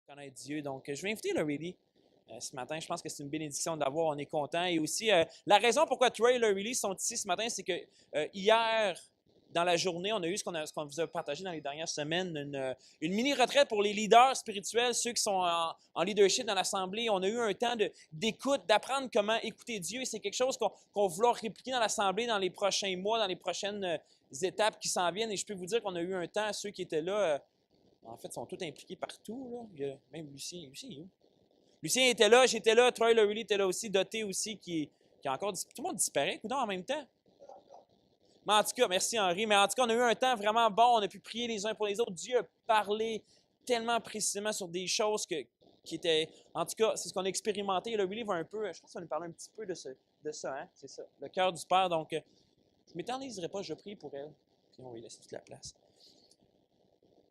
connaître Dieu. Donc, je vais inviter Laurie Lee ce matin. Je pense que c'est une bénédiction de l'avoir. On est content. Et aussi, la raison pourquoi Troy et Laurie Lee sont ici ce matin, c'est que hier, dans la journée, on a eu ce qu'on vous a partagé dans les dernières semaines, une mini-retraite pour les leaders spirituels, ceux qui sont en leadership dans l'Assemblée. On a eu un temps d'écoute, d'apprendre comment écouter Dieu. Et c'est quelque chose qu'on va vouloir répliquer dans l'Assemblée dans les prochains mois, dans les prochaines étapes qui s'en viennent. Et je peux vous dire qu'on a eu un temps, ceux qui étaient là, en fait, sont tous impliqués partout. Là. Il y a même Lucien. Lucien, il est où? Lucien était là, j'étais là, Troy Laurie était là aussi, Doté aussi, qui a encore... Tout le monde disparaît, coudonc, en même temps. Mais en tout cas, merci Henri, mais en tout cas, on a eu un temps vraiment bon, on a pu prier les uns pour les autres. Dieu a parlé tellement précisément sur des choses qui étaient... En tout cas, c'est ce qu'on a expérimenté. Laurie va un peu... Je pense qu'on va nous parler un petit peu de ça, hein? C'est ça, le cœur du Père. Donc, je ne m'éterniserai pas, je prie pour elle. Puis on va lui laisser toute la place.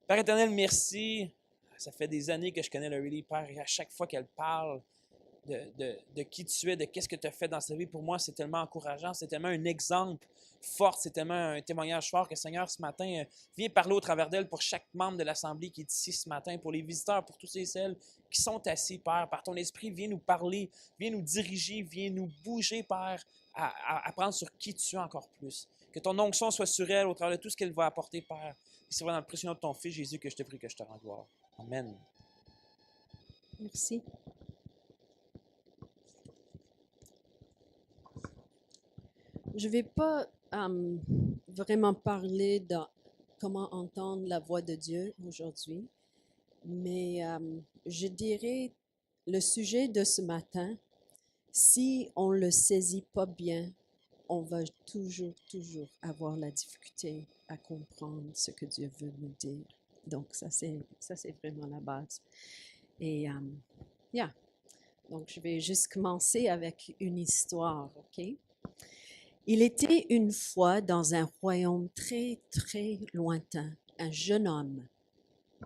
Père éternel, merci. Ça fait des années que je connais Laurie, Père, et à chaque fois qu'elle parle de qui tu es, de qu'est-ce que tu as fait dans sa vie, pour moi, c'est tellement encourageant, c'est tellement un exemple fort, c'est tellement un témoignage fort que, Seigneur, ce matin, viens parler au travers d'elle pour chaque membre de l'Assemblée qui est ici ce matin, pour les visiteurs, pour tous et celles qui sont assis, Père. Par ton esprit, viens nous parler, viens nous diriger, viens nous bouger, Père, à apprendre sur qui tu es encore plus. Que ton onction soit sur elle au travers de tout ce qu'elle va apporter, Père. Et c'est vraiment dans le précieux nom de ton Fils, Jésus, que je te prie, que je te rends gloire. Amen. Merci. Je ne vais pas vraiment parler de comment entendre la voix de Dieu aujourd'hui, mais je dirais le sujet de ce matin, si on ne le saisit pas bien, on va toujours avoir la difficulté à comprendre ce que Dieu veut nous dire. Donc, ça, c'est vraiment la base. Et, donc, je vais juste commencer avec une histoire, OK? Il était une fois dans un royaume très lointain, un jeune homme,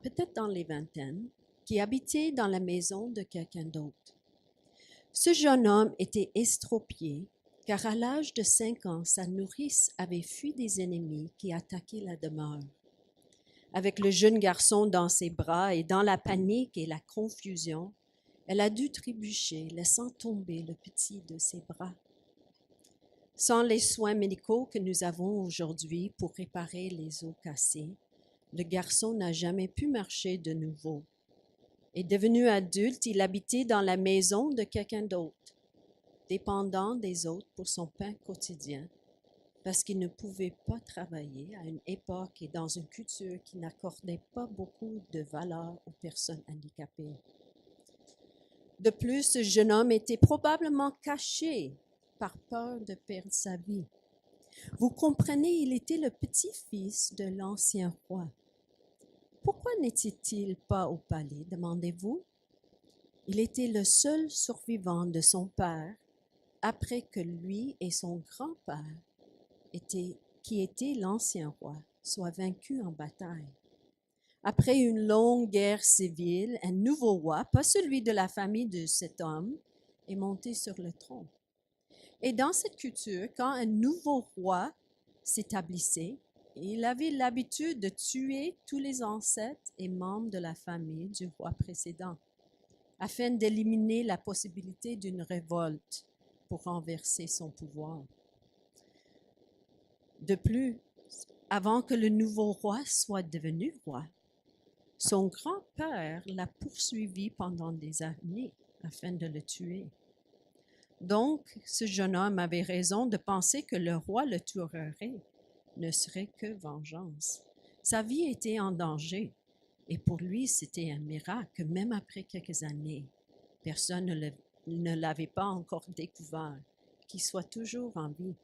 peut-être dans les vingtaines, qui habitait dans la maison de quelqu'un d'autre. Ce jeune homme était estropié, car à l'âge de 5 ans, sa nourrice avait fui des ennemis qui attaquaient la demeure. Avec le jeune garçon dans ses bras et dans la panique et la confusion, elle a dû trébucher, laissant tomber le petit de ses bras. Sans les soins médicaux que nous avons aujourd'hui pour réparer les os cassés, le garçon n'a jamais pu marcher de nouveau. Et devenu adulte, il habitait dans la maison de quelqu'un d'autre, dépendant des autres pour son pain quotidien, parce qu'il ne pouvait pas travailler à une époque et dans une culture qui n'accordait pas beaucoup de valeur aux personnes handicapées. De plus, ce jeune homme était probablement caché par peur de perdre sa vie. Vous comprenez, il était le petit-fils de l'ancien roi. Pourquoi n'était-il pas au palais, demandez-vous? Il était le seul survivant de son père, après que lui et son grand-père, qui était l'ancien roi, soient vaincus en bataille. Après une longue guerre civile, un nouveau roi, pas celui de la famille de cet homme, est monté sur le trône. Et dans cette culture, quand un nouveau roi s'établissait, il avait l'habitude de tuer tous les ancêtres et membres de la famille du roi précédent, afin d'éliminer la possibilité d'une révolte pour renverser son pouvoir. De plus, avant que le nouveau roi soit devenu roi, son grand-père l'a poursuivi pendant des années afin de le tuer. Donc, ce jeune homme avait raison de penser que le roi le tuerait, ne serait que vengeance. Sa vie était en danger, et pour lui, c'était un miracle que même après quelques années, personne ne l'avait pas encore découvert, qu'il soit toujours en vie.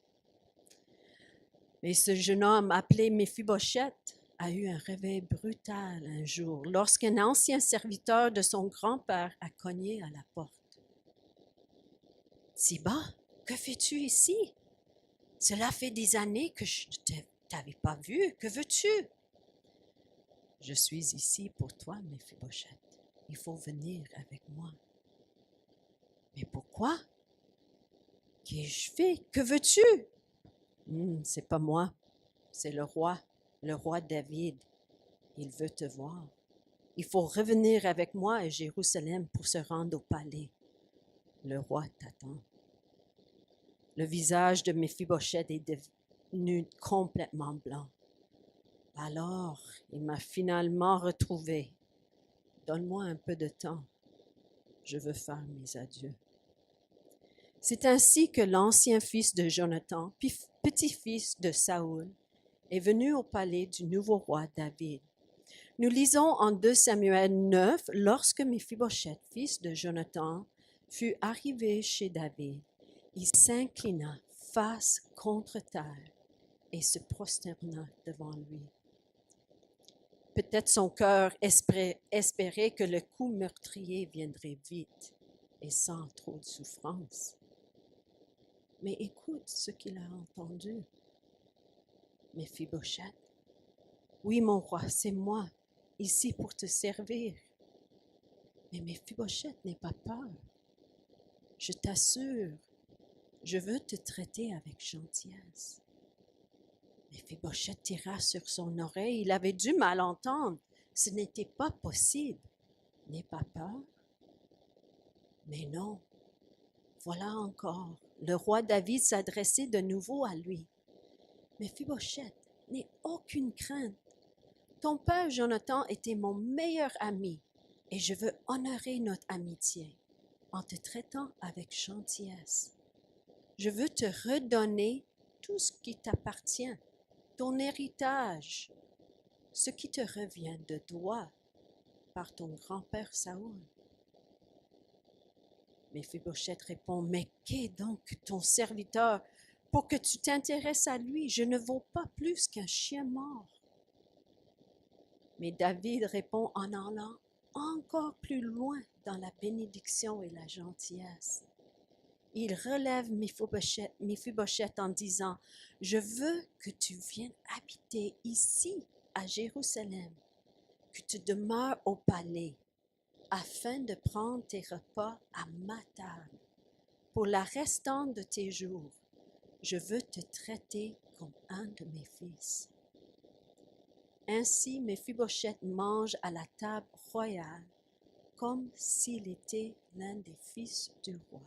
Mais ce jeune homme, appelé Méphibosheth, a eu un réveil brutal un jour, lorsqu'un ancien serviteur de son grand-père a cogné à la porte. « Siba, que fais-tu ici? Cela fait des années que je ne t'avais pas vu. Que veux-tu? »« Je suis ici pour toi, Méphibosheth. Il faut venir avec moi. »« Mais pourquoi? Qu'ai-je fait? Que veux-tu? » C'est pas moi, c'est le roi David. Il veut te voir. » Il faut revenir avec moi à Jérusalem pour se rendre au palais. Le roi t'attend. » Le visage de Méphibosheth est devenu complètement blanc. Alors, il m'a finalement retrouvé. Donne-moi un peu de temps. Je veux faire mes adieux. C'est ainsi que l'ancien fils de Jonathan, petit-fils de Saül, est venu au palais du nouveau roi David. Nous lisons en 2 Samuel 9, lorsque Méphibosheth, fils de Jonathan, fut arrivé chez David, il s'inclina face contre terre et se prosterna devant lui. Peut-être son cœur espérait que le coup meurtrier viendrait vite et sans trop de souffrance. Mais écoute ce qu'il a entendu. Méphibosheth, oui mon roi, c'est moi, ici pour te servir. Mais Méphibosheth, n'aie pas peur. Je t'assure, je veux te traiter avec gentillesse. Méphibosheth tira sur son oreille. Il avait du mal entendre. Ce n'était pas possible. N'aie pas peur. Mais non. Voilà encore. Le roi David s'adressait de nouveau à lui. Méphibosheth, n'aie aucune crainte. Ton père Jonathan était mon meilleur ami et je veux honorer notre amitié en te traitant avec gentillesse. Je veux te redonner tout ce qui t'appartient, ton héritage, ce qui te revient de droit par ton grand-père Saül. Méphibosheth répond, mais qu'est donc ton serviteur pour que tu t'intéresses à lui? Je ne vaux pas plus qu'un chien mort. Mais David répond en allant encore plus loin dans la bénédiction et la gentillesse. Il relève Méphibosheth en disant, « Je veux que tu viennes habiter ici, à Jérusalem, que tu demeures au palais, afin de prendre tes repas à ma table. Pour la restante de tes jours, je veux te traiter comme un de mes fils. » Ainsi, Méphibosheth mange à la table royale, comme s'il était l'un des fils du roi.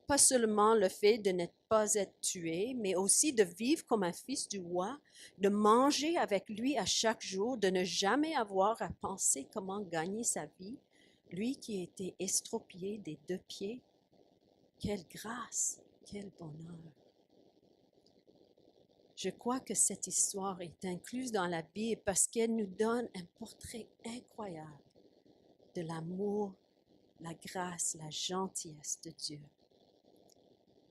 Pas seulement le fait de ne pas être tué, mais aussi de vivre comme un fils du roi, de manger avec lui à chaque jour, de ne jamais avoir à penser comment gagner sa vie, lui qui était estropié des 2 pieds. Quelle grâce, quel bonheur! Je crois que cette histoire est incluse dans la Bible parce qu'elle nous donne un portrait incroyable de l'amour, la grâce, la gentillesse de Dieu.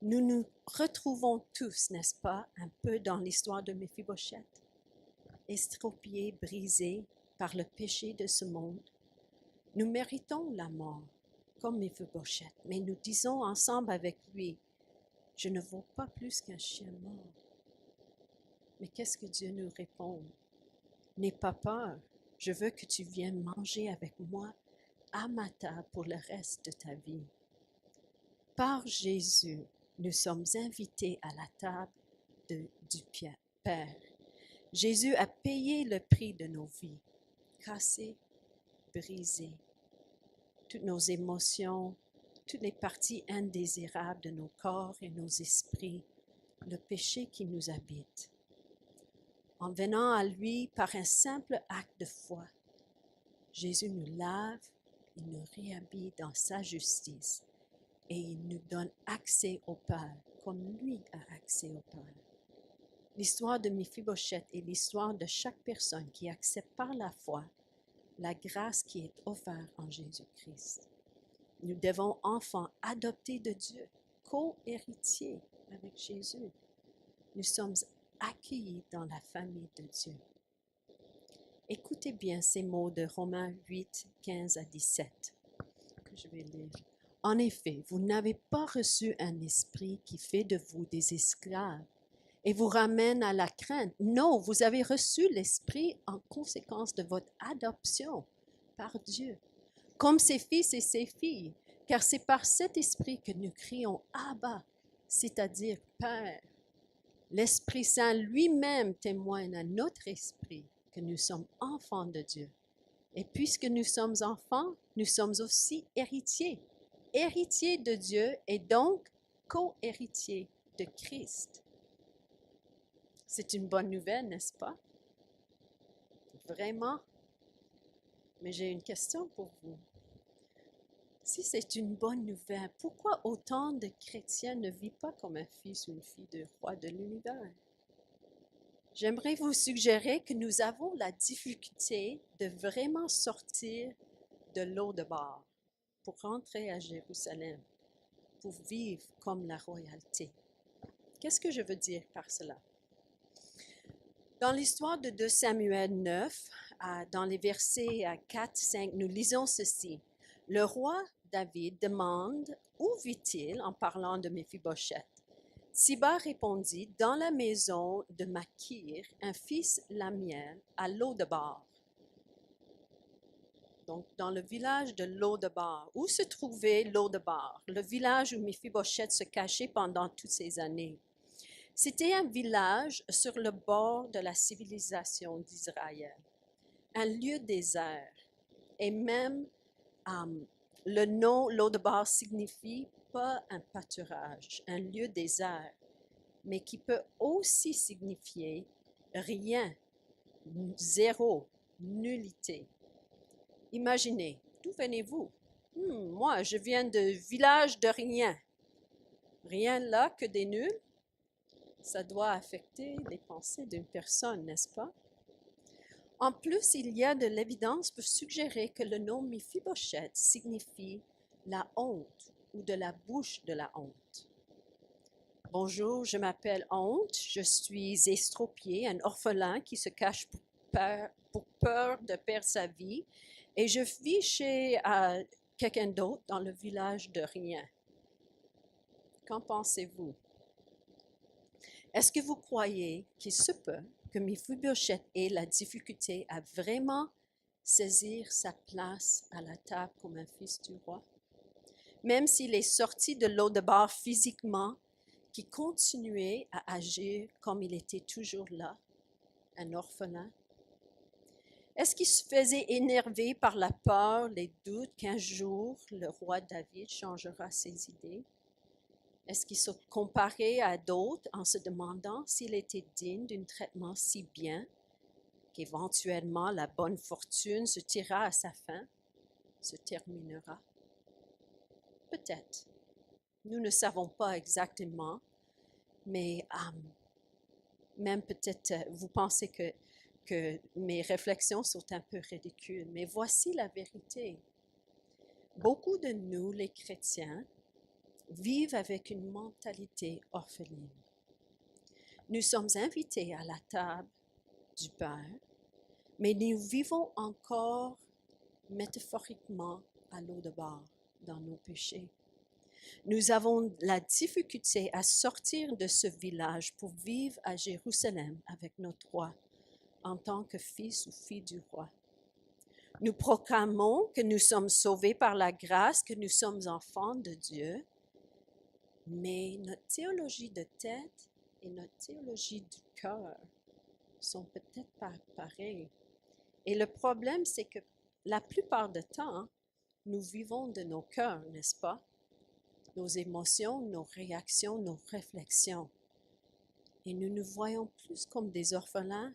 Nous nous retrouvons tous, n'est-ce pas, un peu dans l'histoire de Méphibosheth, estropié, brisé par le péché de ce monde. Nous méritons la mort, comme Méphibosheth, mais nous disons ensemble avec lui, « Je ne vaux pas plus qu'un chien mort. » Mais qu'est-ce que Dieu nous répond? « N'aie pas peur, je veux que tu viennes manger avec moi à ma table pour le reste de ta vie. » Par Jésus, nous sommes invités à la table du Père. Jésus a payé le prix de nos vies, cassées, brisées, toutes nos émotions, toutes les parties indésirables de nos corps et nos esprits, le péché qui nous habite. En venant à lui par un simple acte de foi, Jésus nous lave, il nous réhabille dans sa justice et il nous donne accès au Père, comme lui a accès au Père. L'histoire de Méphibosheth est l'histoire de chaque personne qui accepte par la foi la grâce qui est offerte en Jésus-Christ. Nous devons, enfants adoptés de Dieu, co-héritiers avec Jésus. Nous sommes accueillis dans la famille de Dieu. Écoutez bien ces mots de Romains 8, 15 à 17, que je vais lire. « En effet, vous n'avez pas reçu un esprit qui fait de vous des esclaves et vous ramène à la crainte. Non, vous avez reçu l'esprit en conséquence de votre adoption par Dieu, comme ses fils et ses filles, car c'est par cet esprit que nous crions « Abba », c'est-à-dire « Père ». L'Esprit Saint lui-même témoigne à notre esprit que nous sommes enfants de Dieu. Et puisque nous sommes enfants, nous sommes aussi héritiers. Héritiers de Dieu et donc co-héritiers de Christ. C'est une bonne nouvelle, n'est-ce pas? Vraiment? Mais j'ai une question pour vous. Si c'est une bonne nouvelle, pourquoi autant de chrétiens ne vivent pas comme un fils ou une fille de roi de l'univers? J'aimerais vous suggérer que nous avons la difficulté de vraiment sortir de l'eau de bord pour rentrer à Jérusalem, pour vivre comme la royauté. Qu'est-ce que je veux dire par cela? Dans l'histoire de 2 Samuel 9, dans les versets 4-5, nous lisons ceci. Le roi David demande « Où vit-il » en parlant de Méphibosheth. Siba répondit « Dans la maison de Makir, un fils Lamiel, à Lo-debar. » Donc, dans le village de Lo-debar. Où se trouvait Lo-debar, le village où Méphibosheth se cachait pendant toutes ces années? C'était un village sur le bord de la civilisation d'Israël, un lieu désert. Et même le nom Lo-debar signifie pas un pâturage, un lieu désert, mais qui peut aussi signifier rien, zéro, nullité. Imaginez, d'où venez-vous? Moi, je viens de village de rien. Rien là que des nuls. Ça doit affecter les pensées d'une personne, n'est-ce pas? En plus, il y a de l'évidence pour suggérer que le nom Méphibosheth signifie la honte ou de la bouche de la honte. Bonjour, je m'appelle Honte, je suis estropié, un orphelin qui se cache pour peur de perdre sa vie et je vis chez quelqu'un d'autre dans le village de rien. Qu'en pensez-vous? Est-ce que vous croyez qu'il se peut que Méphibosheth ait la difficulté à vraiment saisir sa place à la table comme un fils du roi? Même s'il est sorti de Lo-debar physiquement, qui continuait à agir comme il était toujours là, un orphelin? Est-ce qu'il se faisait énerver par la peur, les doutes qu'un jour le roi David changera ses idées? Est-ce qu'il se comparait à d'autres en se demandant s'il était digne d'un traitement si bien qu'éventuellement la bonne fortune se tirera à sa fin, se terminera? Peut-être. Nous ne savons pas exactement, mais même peut-être vous pensez que mes réflexions sont un peu ridicules, mais voici la vérité. Beaucoup de nous, les chrétiens, vivent avec une mentalité orpheline. Nous sommes invités à la table du Père, mais nous vivons encore métaphoriquement à Lo-debar dans nos péchés. Nous avons la difficulté à sortir de ce village pour vivre à Jérusalem avec notre roi en tant que fils ou fille du roi. Nous proclamons que nous sommes sauvés par la grâce, que nous sommes enfants de Dieu, mais notre théologie de tête et notre théologie du cœur sont peut-être pas pareilles. Et le problème, c'est que la plupart du temps, nous vivons de nos cœurs, n'est-ce pas? Nos émotions, nos réactions, nos réflexions. Et nous nous voyons plus comme des orphelins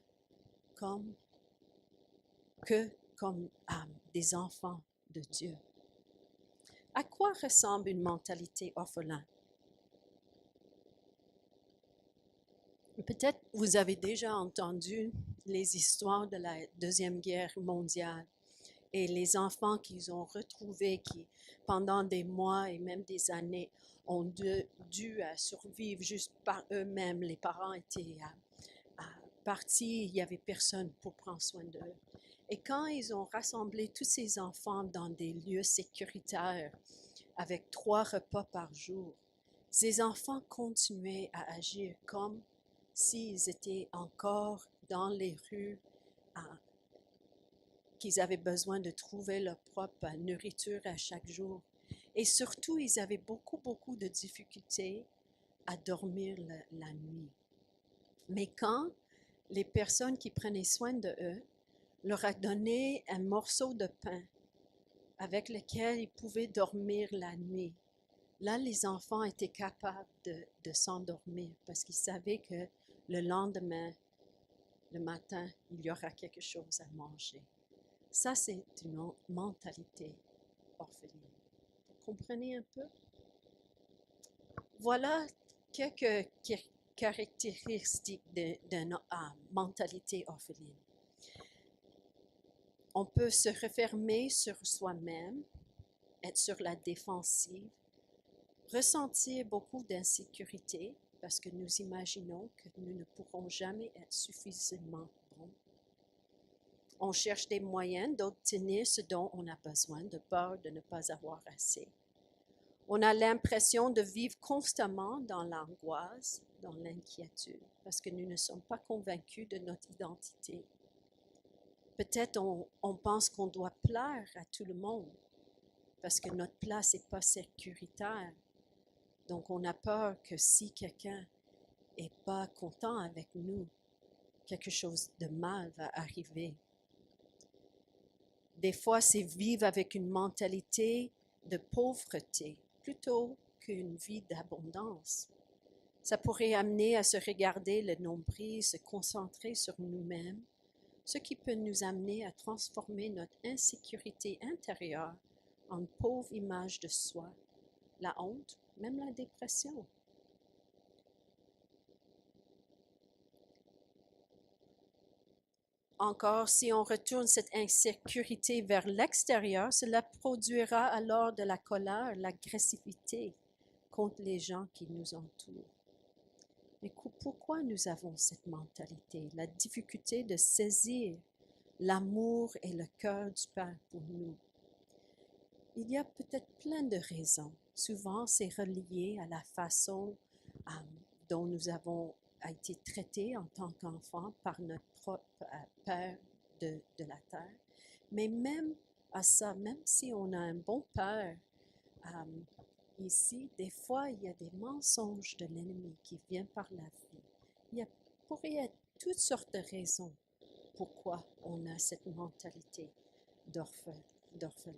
que comme des enfants de Dieu. À quoi ressemble une mentalité orphelin? Peut-être vous avez déjà entendu les histoires de la Deuxième Guerre mondiale et les enfants qu'ils ont retrouvés qui, pendant des mois et même des années, ont dû survivre juste par eux-mêmes. Les parents étaient partis, il n'y avait personne pour prendre soin d'eux. Et quand ils ont rassemblé tous ces enfants dans des lieux sécuritaires avec 3 repas par jour, ces enfants continuaient à agir comme s'ils étaient encore dans les rues, qu'ils avaient besoin de trouver leur propre nourriture à chaque jour. Et surtout, ils avaient beaucoup de difficultés à dormir la nuit. Mais quand les personnes qui prenaient soin d'eux leur a donné un morceau de pain avec lequel ils pouvaient dormir la nuit. Là, les enfants étaient capables de s'endormir parce qu'ils savaient que le lendemain, le matin, il y aura quelque chose à manger. Ça, c'est une mentalité orpheline. Vous comprenez un peu? Voilà quelques caractéristiques d'une mentalité orpheline. On peut se refermer sur soi-même, être sur la défensive, ressentir beaucoup d'insécurité parce que nous imaginons que nous ne pourrons jamais être suffisamment bons. On cherche des moyens d'obtenir ce dont on a besoin de peur de ne pas avoir assez. On a l'impression de vivre constamment dans l'angoisse, dans l'inquiétude, parce que nous ne sommes pas convaincus de notre identité. Peut-être on pense qu'on doit plaire à tout le monde, parce que notre place n'est pas sécuritaire. Donc, on a peur que si quelqu'un n'est pas content avec nous, quelque chose de mal va arriver. Des fois, c'est vivre avec une mentalité de pauvreté plutôt qu'une vie d'abondance. Ça pourrait amener à se regarder le nombril, se concentrer sur nous-mêmes, ce qui peut nous amener à transformer notre insécurité intérieure en une pauvre image de soi, la honte, même la dépression. Encore, si on retourne cette insécurité vers l'extérieur, cela produira alors de la colère, l'agressivité contre les gens qui nous entourent. Mais pourquoi nous avons cette mentalité, la difficulté de saisir l'amour et le cœur du Père pour nous? Il y a peut-être plein de raisons. Souvent, c'est relié à la façon dont nous avons été traités en tant qu'enfants par notre propre Père de la terre. Mais même à ça, même si on a un bon Père ici, des fois, il y a des mensonges de l'ennemi qui viennent par la vie. Il pourrait être toutes sortes de raisons pourquoi on a cette mentalité d'orphelin.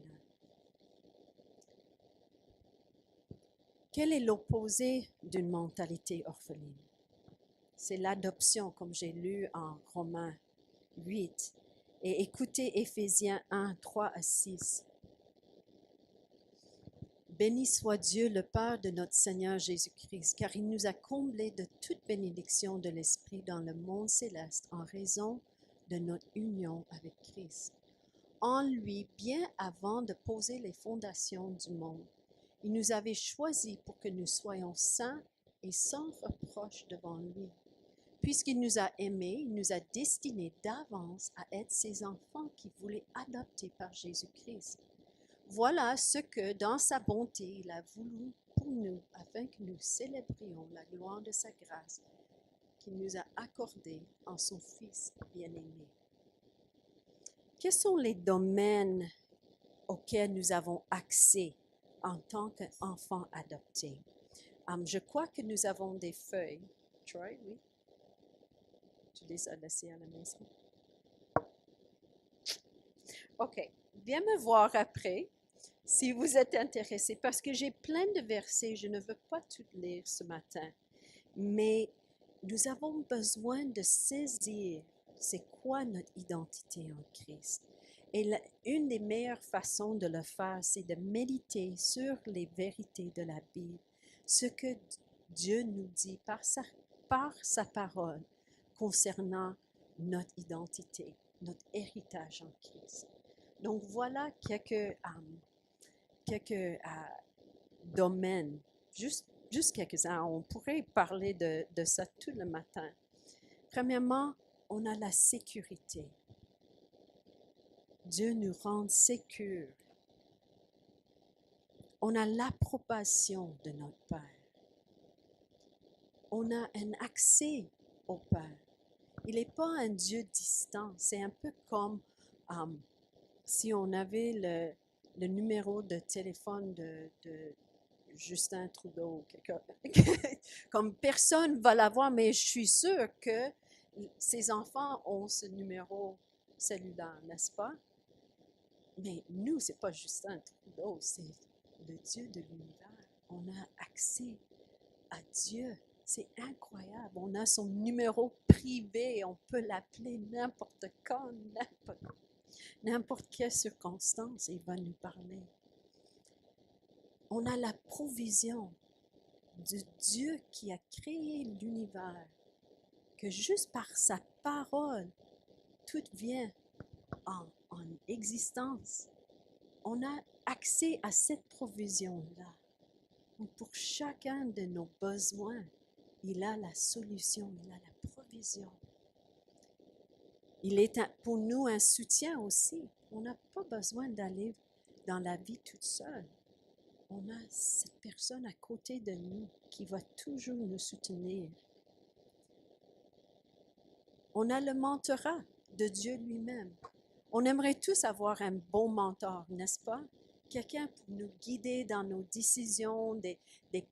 Quel est l'opposé d'une mentalité orpheline? C'est l'adoption, comme j'ai lu en Romains 8. Et écoutez Éphésiens 1, 3 à 6. Béni soit Dieu, le Père de notre Seigneur Jésus-Christ, car il nous a comblés de toute bénédiction de l'Esprit dans le monde céleste en raison de notre union avec Christ. En lui, bien avant de poser les fondations du monde, il nous avait choisis pour que nous soyons saints et sans reproche devant lui. Puisqu'il nous a aimés, il nous a destinés d'avance à être ses enfants qu'il voulait adopter par Jésus-Christ. Voilà ce que, dans sa bonté, il a voulu pour nous, afin que nous célébrions la gloire de sa grâce qu'il nous a accordée en son Fils bien-aimé. Quels sont les domaines auxquels nous avons accès en tant qu'enfants adoptés? Je crois que nous avons des feuilles. Troy, oui? Tu les as laissées à la maison? OK. Viens me voir après si vous êtes intéressé, parce que j'ai plein de versets. Je ne veux pas tout lire ce matin. Mais nous avons besoin de saisir c'est quoi notre identité en Christ. Et une des meilleures façons de le faire, c'est de méditer sur les vérités de la Bible, ce que Dieu nous dit par sa parole concernant notre identité, notre héritage en Christ. Donc voilà quelques domaines, juste quelques-uns. On pourrait parler de ça tout le matin. Premièrement, on a la sécurité. Dieu nous rend sécures. On a l'approbation de notre Père. On a un accès au Père. Il n'est pas un Dieu distant. C'est un peu comme si on avait le numéro de téléphone de Justin Trudeau. Comme personne ne va l'avoir, mais je suis sûre que ses enfants ont ce numéro cellulaire, n'est-ce pas? Mais nous, c'est pas Justin Trudeau, c'est le Dieu de l'univers. On a accès à Dieu. C'est incroyable. On a son numéro privé. On peut l'appeler n'importe quand, n'importe quelle circonstance. Il va nous parler. On a la provision de Dieu qui a créé l'univers, que juste par sa parole, tout vient en existence. On a accès à cette provision-là. Donc pour chacun de nos besoins, il a la solution, il a la provision. Il est pour nous un soutien aussi. On n'a pas besoin d'aller dans la vie toute seule. On a cette personne à côté de nous qui va toujours nous soutenir. On a le mentorat de Dieu lui-même. On aimerait tous avoir un bon mentor, n'est-ce pas? Quelqu'un pour nous guider dans nos décisions, des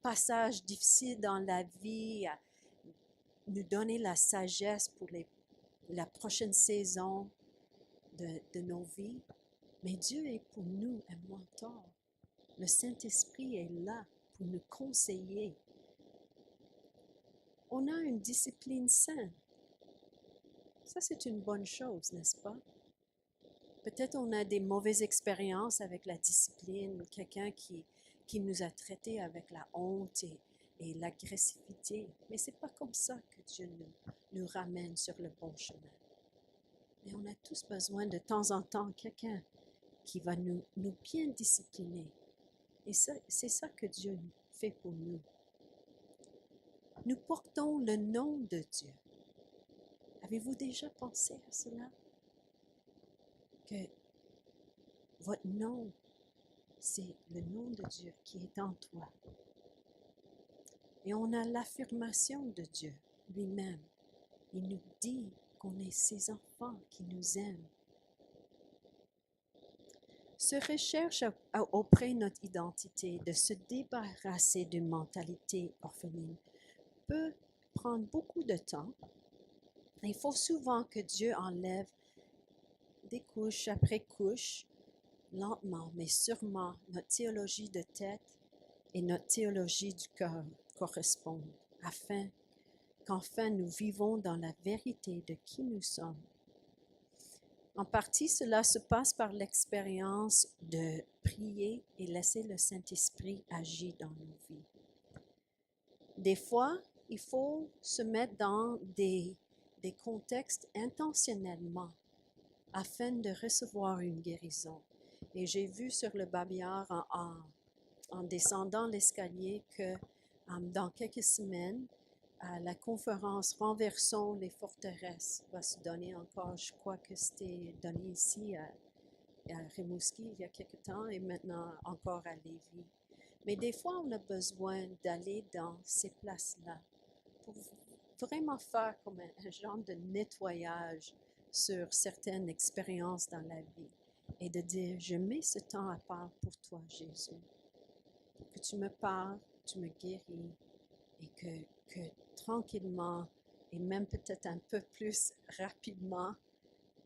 passages difficiles dans la vie, nous donner la sagesse pour la prochaine saison de nos vies. Mais Dieu est pour nous un mentor. Le Saint-Esprit est là pour nous conseiller. On a une discipline saine. Ça, c'est une bonne chose, n'est-ce pas? Peut-être on a des mauvaises expériences avec la discipline, quelqu'un qui nous a traités avec la honte et l'agressivité. Mais ce n'est pas comme ça que Dieu nous ramène sur le bon chemin. Mais on a tous besoin de temps en temps quelqu'un qui va nous bien discipliner. Et c'est ça que Dieu fait pour nous. Nous portons le nom de Dieu. Avez-vous déjà pensé à cela? Que votre nom, c'est le nom de Dieu qui est en toi. Et on a l'affirmation de Dieu lui-même. Il nous dit qu'on est ses enfants qui nous aiment. Se recherche auprès de notre identité, de se débarrasser d'une mentalité orpheline, peut prendre beaucoup de temps. Il faut souvent que Dieu enlève des couches après couches, lentement, mais sûrement, notre théologie de tête et notre théologie du cœur correspondent, afin qu'enfin nous vivons dans la vérité de qui nous sommes. En partie, cela se passe par l'expérience de prier et laisser le Saint-Esprit agir dans nos vies. Des fois, il faut se mettre dans des contextes intentionnellement afin de recevoir une guérison. Et j'ai vu sur le babillard en descendant l'escalier que dans quelques semaines, la conférence Renversons les forteresses va se donner encore. Je crois que c'était donné ici à Rimouski il y a quelque temps et maintenant encore à Lévis. Mais des fois, on a besoin d'aller dans ces places-là pour vraiment faire comme un genre de nettoyage sur certaines expériences dans la vie et de dire, je mets ce temps à part pour toi, Jésus, pour que tu me parles, tu me guéris et que tranquillement et même peut-être un peu plus rapidement,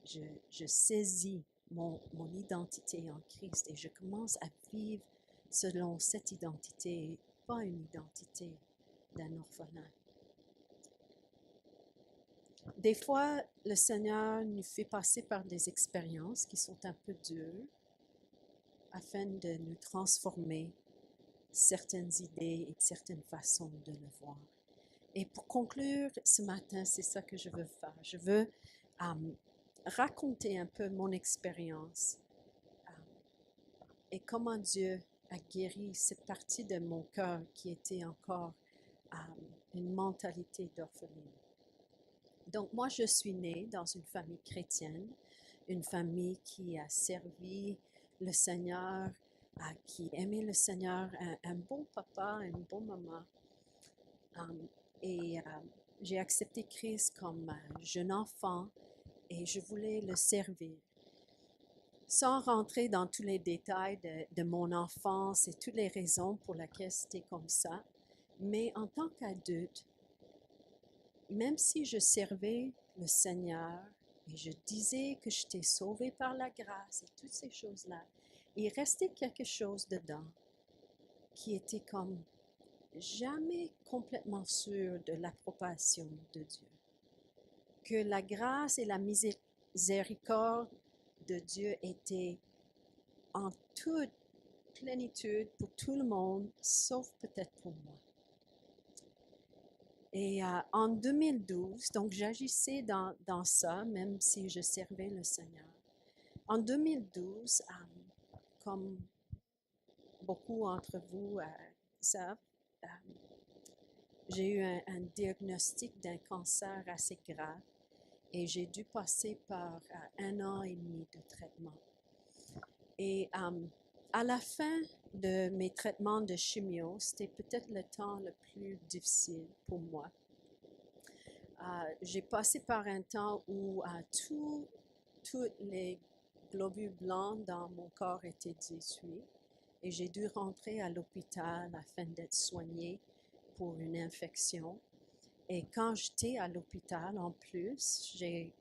je saisis mon identité en Christ et je commence à vivre selon cette identité, pas une identité d'un orphelin. Des fois, le Seigneur nous fait passer par des expériences qui sont un peu dures afin de nous transformer certaines idées et certaines façons de le voir. Et pour conclure ce matin, c'est ça que je veux faire. Je veux raconter un peu mon expérience et comment Dieu a guéri cette partie de mon cœur qui était encore une mentalité d'orpheline. Donc moi, je suis née dans une famille chrétienne, une famille qui a servi le Seigneur, qui aimait le Seigneur, un bon papa, une bonne maman. J'ai accepté Christ comme jeune enfant et je voulais le servir. Sans rentrer dans tous les détails de mon enfance et toutes les raisons pour lesquelles c'était comme ça, mais en tant qu'adulte, même si je servais le Seigneur, Et je disais que j'étais sauvée par la grâce et toutes ces choses-là. Il restait quelque chose dedans qui était comme jamais complètement sûr de l'approbation de Dieu. Que la grâce et la miséricorde de Dieu étaient en toute plénitude pour tout le monde, sauf peut-être pour moi. Et en 2012, donc j'agissais dans ça, même si je servais le Seigneur. En 2012, comme beaucoup d'entre vous savent, j'ai eu un diagnostic d'un cancer assez grave et j'ai dû passer par 1 an et demi de traitement. Et à la fin de mes traitements de chimio, c'était peut-être le temps le plus difficile pour moi. J'ai passé par un temps où tous les globules blancs dans mon corps étaient détruits et j'ai dû rentrer à l'hôpital afin d'être soignée pour une infection. Et quand j'étais à l'hôpital, en plus, j'ai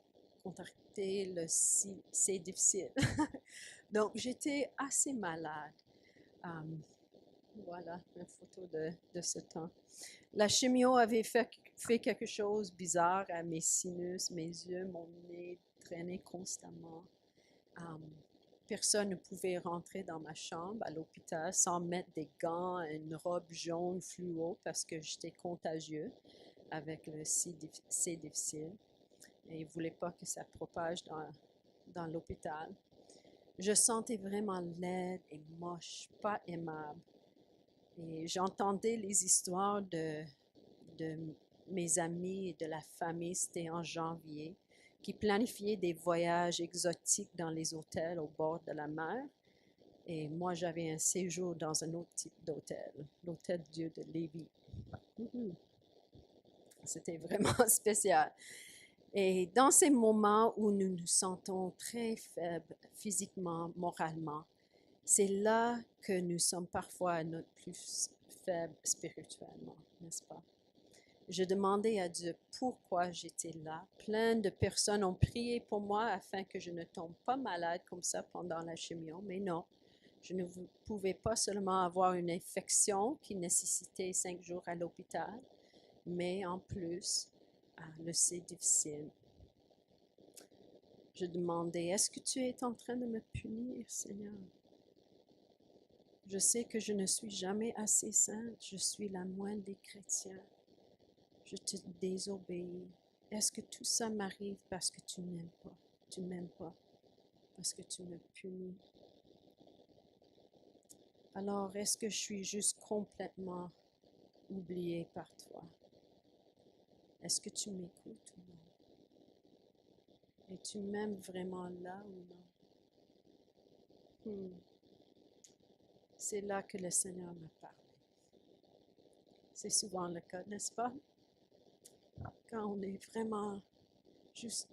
contracté le C difficile. Donc, j'étais assez malade. Voilà une photo de ce temps. La chimio avait fait quelque chose de bizarre à mes sinus, mes yeux, mon nez traînait constamment. Personne ne pouvait rentrer dans ma chambre à l'hôpital sans mettre des gants, une robe jaune fluo parce que j'étais contagieux avec le C difficile. Et ils ne voulaient pas que ça propage dans l'hôpital. Je sentais vraiment laide et moche, pas aimable. Et j'entendais les histoires de mes amis et de la famille, c'était en janvier, qui planifiaient des voyages exotiques dans les hôtels au bord de la mer. Et moi, j'avais un séjour dans un autre type d'hôtel, l'Hôtel Dieu de Lévis. C'était vraiment spécial. Et dans ces moments où nous nous sentons très faibles physiquement, moralement, c'est là que nous sommes parfois à notre plus faible spirituellement, n'est-ce pas? Je demandais à Dieu pourquoi j'étais là. Plein de personnes ont prié pour moi afin que je ne tombe pas malade comme ça pendant la chimio, mais non, je ne pouvais pas seulement avoir une infection qui nécessitait 5 jours à l'hôpital, mais en plus, le C difficile. Je demandais, est-ce que tu es en train de me punir, Seigneur? Je sais que je ne suis jamais assez sainte, je suis la moindre des chrétiens. Je te désobéis. Est-ce que tout ça m'arrive parce que tu m'aimes pas? Tu m'aimes pas parce que tu me punis. Alors, est-ce que je suis juste complètement oubliée par toi? Est-ce que tu m'écoutes ou non? Et tu m'aimes vraiment là ou non? C'est là que le Seigneur me parle. C'est souvent le cas, n'est-ce pas? Quand on est vraiment, juste,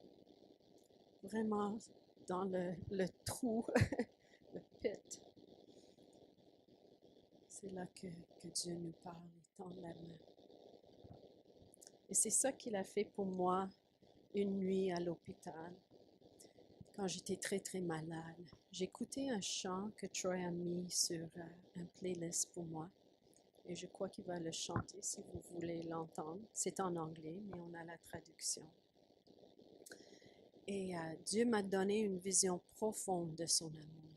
vraiment dans le trou, le pit. C'est là que Dieu nous parle et tend la main. Et c'est ça qu'il a fait pour moi une nuit à l'hôpital, quand j'étais très, très malade. J'écoutais un chant que Troy a mis sur un playlist pour moi. Et je crois qu'il va le chanter si vous voulez l'entendre. C'est en anglais, mais on a la traduction. Et Dieu m'a donné une vision profonde de son amour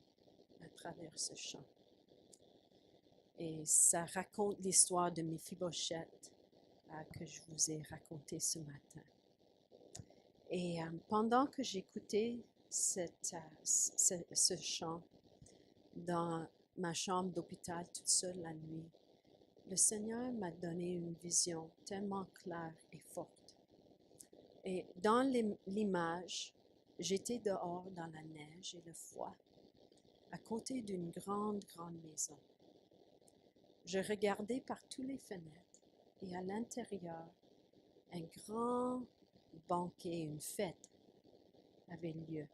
à travers ce chant. Et ça raconte l'histoire de Méphibosheth que je vous ai raconté ce matin. Et pendant que j'écoutais ce chant dans ma chambre d'hôpital toute seule la nuit, le Seigneur m'a donné une vision tellement claire et forte. Et dans l'image, j'étais dehors dans la neige et le froid, à côté d'une grande, grande maison. Je regardais par toutes les fenêtres et à l'intérieur, un grand banquet, une fête avait lieu.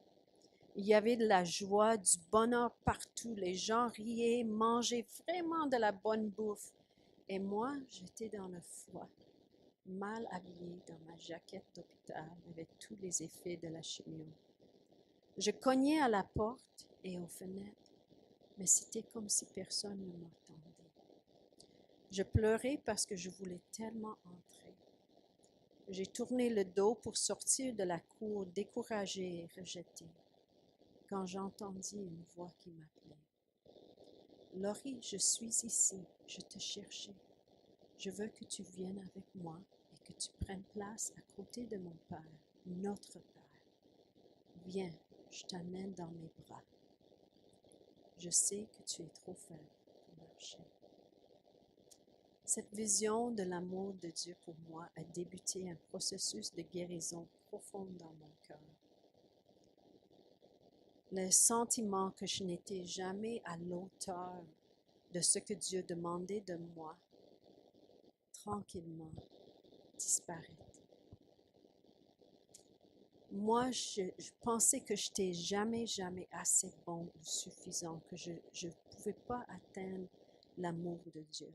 Il y avait de la joie, du bonheur partout. Les gens riaient, mangeaient vraiment de la bonne bouffe. Et moi, j'étais dans le froid. mal habillée dans ma jaquette d'hôpital avec tous les effets de la chimio. Je cognais à la porte et aux fenêtres, mais c'était comme si personne ne m'entendait. Je pleurais parce que je voulais tellement entrer. J'ai tourné le dos pour sortir de la cour découragée et rejetée, quand j'entendis une voix qui m'appelait. « Laurie, je suis ici, je te cherchais. Je veux que tu viennes avec moi et que tu prennes place à côté de mon Père, notre Père. Viens, je t'amène dans mes bras. Je sais que tu es trop faible pour marcher. » Cette vision de l'amour de Dieu pour moi a débuté un processus de guérison profonde dans mon cœur. Le sentiment que je n'étais jamais à l'auteur de ce que Dieu demandait de moi, tranquillement, disparaît. Moi, je pensais que je n'étais jamais assez bon ou suffisant, que je ne pouvais pas atteindre l'amour de Dieu.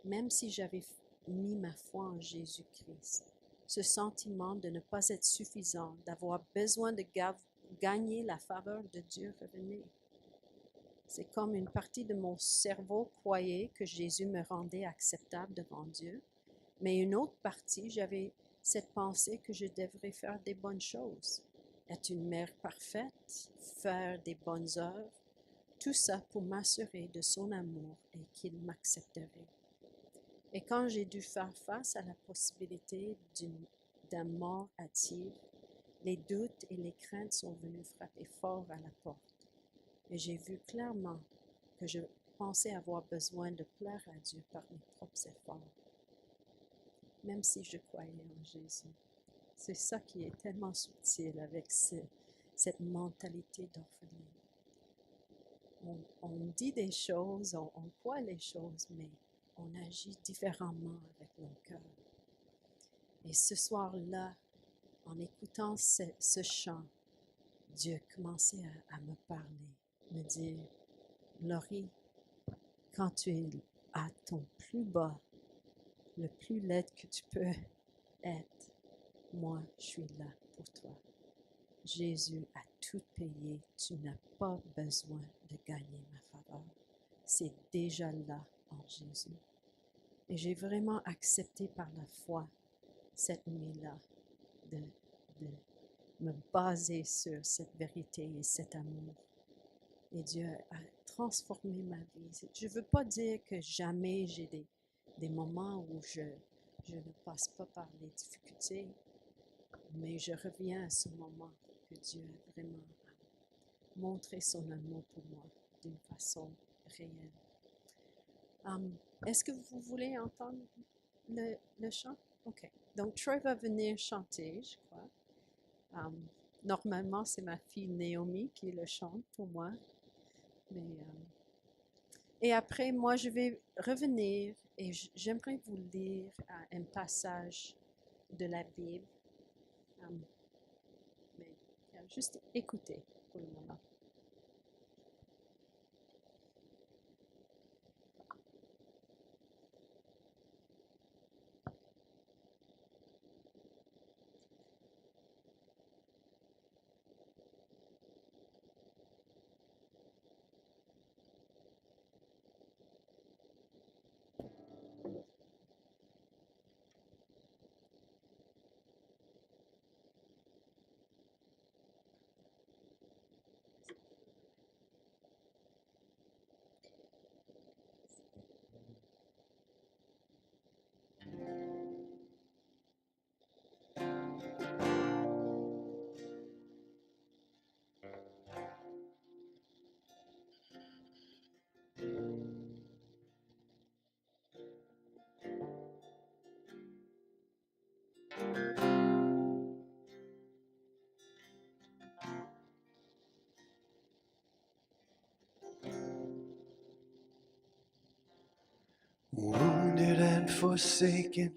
Même si j'avais mis ma foi en Jésus-Christ, ce sentiment de ne pas être suffisant, d'avoir besoin de gagner la faveur de Dieu revenait. C'est comme une partie de mon cerveau croyait que Jésus me rendait acceptable devant Dieu, mais une autre partie, j'avais cette pensée que je devrais faire des bonnes choses, être une mère parfaite, faire des bonnes œuvres, tout ça pour m'assurer de son amour et qu'il m'accepterait. Et quand j'ai dû faire face à la possibilité d'un mort hâtive, les doutes et les craintes sont venus frapper fort à la porte. Et j'ai vu clairement que je pensais avoir besoin de plaire à Dieu par mes propres efforts, même si je croyais en Jésus. C'est ça qui est tellement subtil avec cette mentalité d'orpheline. On dit des choses, on croit les choses, mais on agit différemment avec nos cœurs. Et ce soir-là, en écoutant ce chant, Dieu commençait à me parler, me dire, Laurie, quand tu es à ton plus bas, le plus laid que tu peux être, moi, je suis là pour toi. Jésus a tout payé. Tu n'as pas besoin de gagner ma faveur. C'est déjà là en Jésus. Et j'ai vraiment accepté par la foi cette nuit-là de me baser sur cette vérité et cet amour. Et Dieu a transformé ma vie. Je ne veux pas dire que jamais j'ai des moments où je ne passe pas par les difficultés, mais je reviens à ce moment que Dieu a vraiment montré son amour pour moi d'une façon réelle. Est-ce que vous voulez entendre le chant? OK. Donc, Troy va venir chanter, je crois. Normalement, c'est ma fille Naomi qui le chante pour moi. Et après, moi, je vais revenir et j'aimerais vous lire un passage de la Bible. Mais juste écoutez pour le moment. Wounded and forsaken,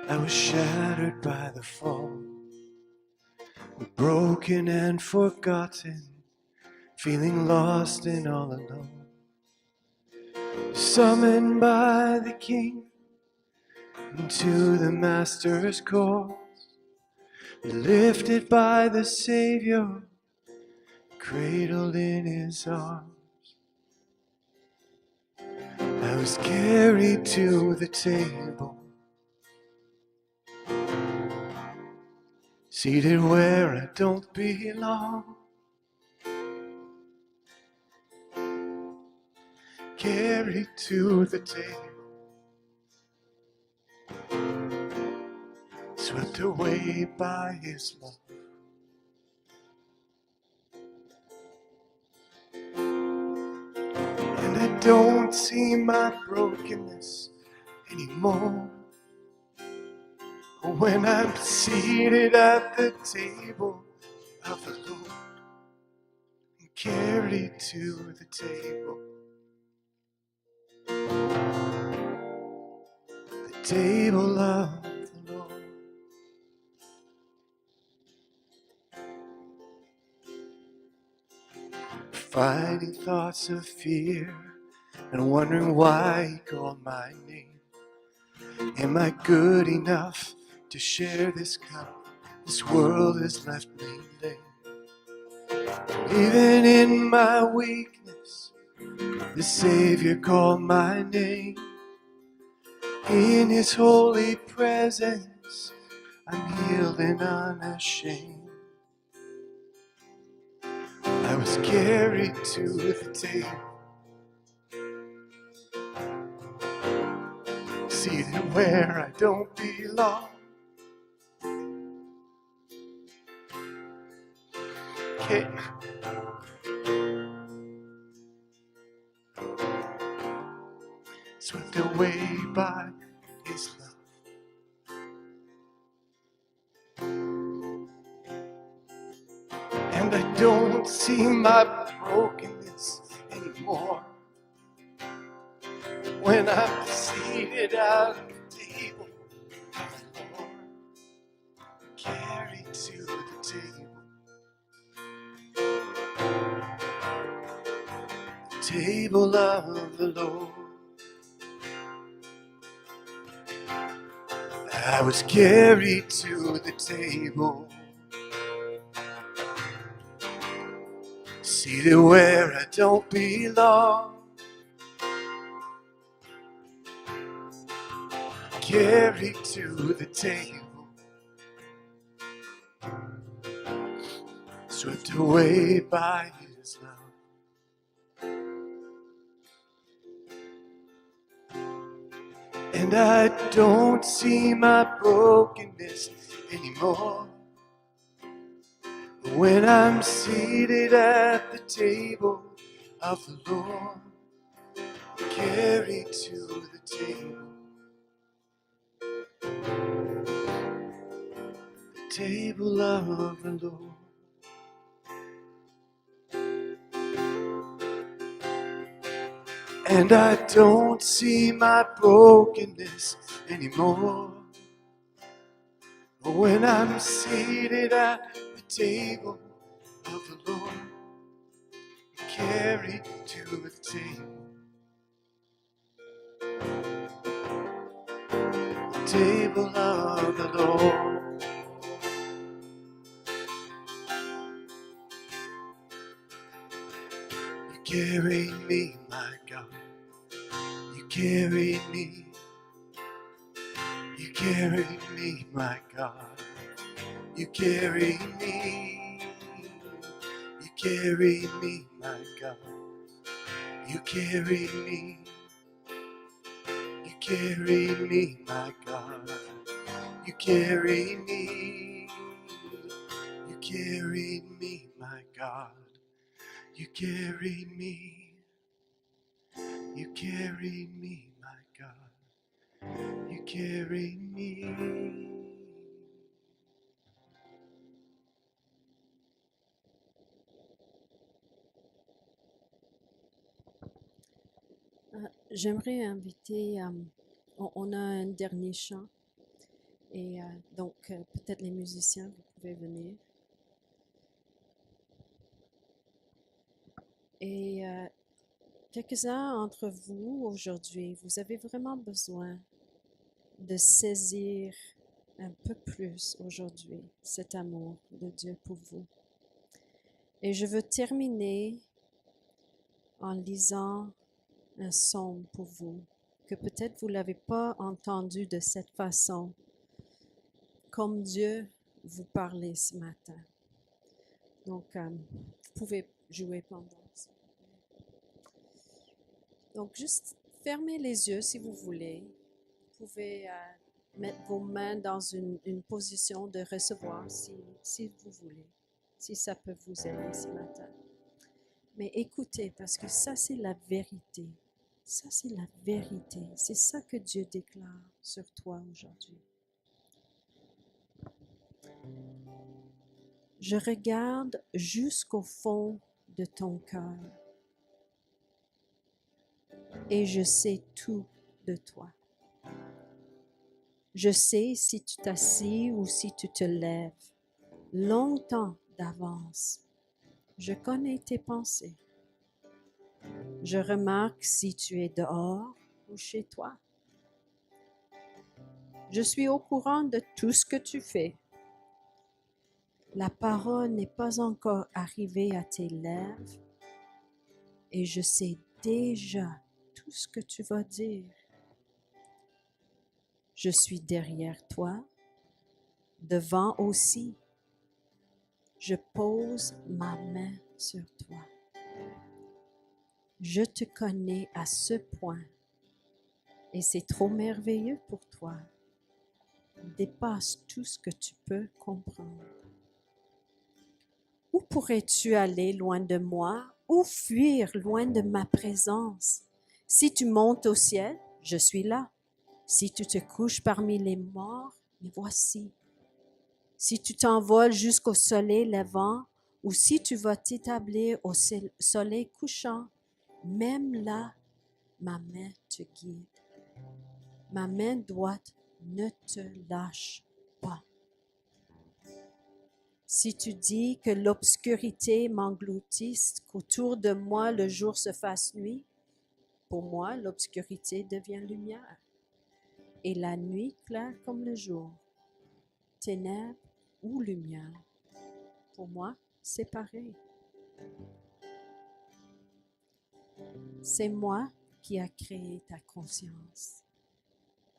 I was shattered by the fall. Broken and forgotten, feeling lost and all alone. Summoned by the King, into the Master's court, lifted by the Savior, cradled in his arms. I was carried to the table, seated where I don't belong. Carried to the table, swept away by his love. And I don't see my brokenness anymore when I'm seated at the table of the Lord, and carried to the table. The table of the Lord. Fighting thoughts of fear and wondering why he called my name. Am I good enough to share this cup? This world has left me lame. Even in my weakness, the Savior called my name. In his holy presence, I'm healed and unashamed. I was carried to the table, seated where I don't belong. Swept away by his love. And I don't see my brokenness anymore when I'm seated at the table of the Lord, carried to the table. The table of the Lord. I was carried to the table, seated where I don't belong. Carried to the table, swept away by his love. And I don't see my brokenness anymore when I'm seated at the table of the Lord, carried to the table. The table of the Lord. And I don't see my brokenness anymore when I'm seated at the table of the Lord, carried to the table. The table of the Lord. You carried me, my God. You carried me. You carried me, my God. You carried me. You carried me, my God. You carried me. You carried me, my God. You carried me. You carried me, my God. You carried me. You carried me, my God. You carried me. J'aimerais inviter, on a un dernier chant, et donc peut-être les musiciens, vous pouvez venir. Et quelques-uns d'entre vous aujourd'hui, vous avez vraiment besoin de saisir un peu plus aujourd'hui cet amour de Dieu pour vous. Et je veux terminer en lisant un psaume pour vous, que peut-être vous ne l'avez pas entendu de cette façon, comme Dieu vous parlait ce matin. Donc, vous pouvez jouer pendant ça. Donc, juste fermez les yeux si vous voulez. Vous pouvez mettre vos mains dans une position de recevoir si vous voulez, si ça peut vous aider ce matin. Mais écoutez, parce que ça, c'est la vérité. Ça, c'est la vérité. C'est ça que Dieu déclare sur toi aujourd'hui. Je regarde jusqu'au fond de ton cœur et je sais tout de toi. Je sais si tu t'assis ou si tu te lèves, longtemps d'avance. Je connais tes pensées. Je remarque si tu es dehors ou chez toi. Je suis au courant de tout ce que tu fais. La parole n'est pas encore arrivée à tes lèvres et je sais déjà tout ce que tu vas dire. Je suis derrière toi, devant aussi. Je pose ma main sur toi. Je te connais à ce point et c'est trop merveilleux pour toi. Dépasse tout ce que tu peux comprendre. Où pourrais-tu aller loin de moi ou fuir loin de ma présence? Si tu montes au ciel, je suis là. Si tu te couches parmi les morts, me voici. Si tu t'envoles jusqu'au soleil levant ou si tu vas t'établir au soleil couchant, même là, ma main te guide. Ma main droite ne te lâche pas. Si tu dis que l'obscurité m'engloutisse, qu'autour de moi le jour se fasse nuit, pour moi l'obscurité devient lumière et la nuit claire comme le jour. Ténèbres ou lumière, pour moi c'est pareil. C'est moi qui a créé ta conscience,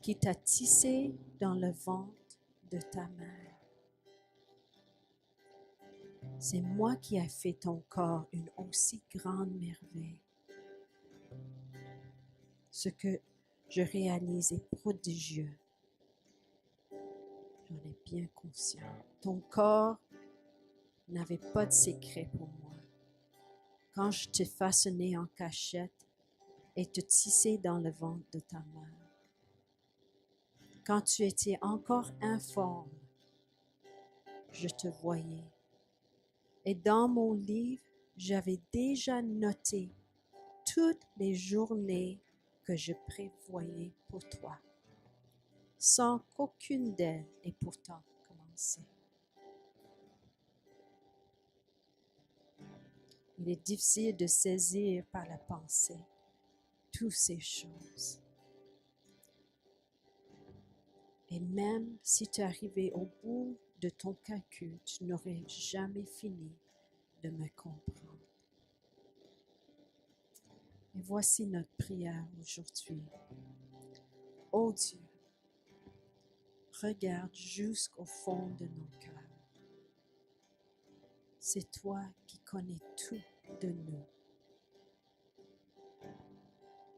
qui t'a tissé dans le ventre de ta mère. C'est moi qui ai fait ton corps une aussi grande merveille. Ce que je réalise est prodigieux. J'en ai bien conscience. Ton corps n'avait pas de secret pour moi. Quand je t'ai façonné en cachette et te tissé dans le ventre de ta mère. Quand tu étais encore informe, je te voyais. Et dans mon livre, j'avais déjà noté toutes les journées que je prévoyais pour toi, sans qu'aucune d'elles ait pourtant commencé. Il est difficile de saisir par la pensée toutes ces choses. Et même si tu arrivais au bout de ton calcul, tu n'aurais jamais fini de me comprendre. Et voici notre prière aujourd'hui. Ô Dieu, regarde jusqu'au fond de nos cœurs. C'est toi qui connais tout de nous.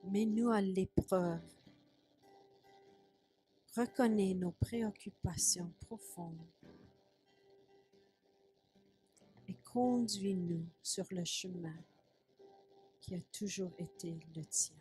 Mets-nous à l'épreuve. Reconnais nos préoccupations profondes et conduis-nous sur le chemin qui a toujours été le tien.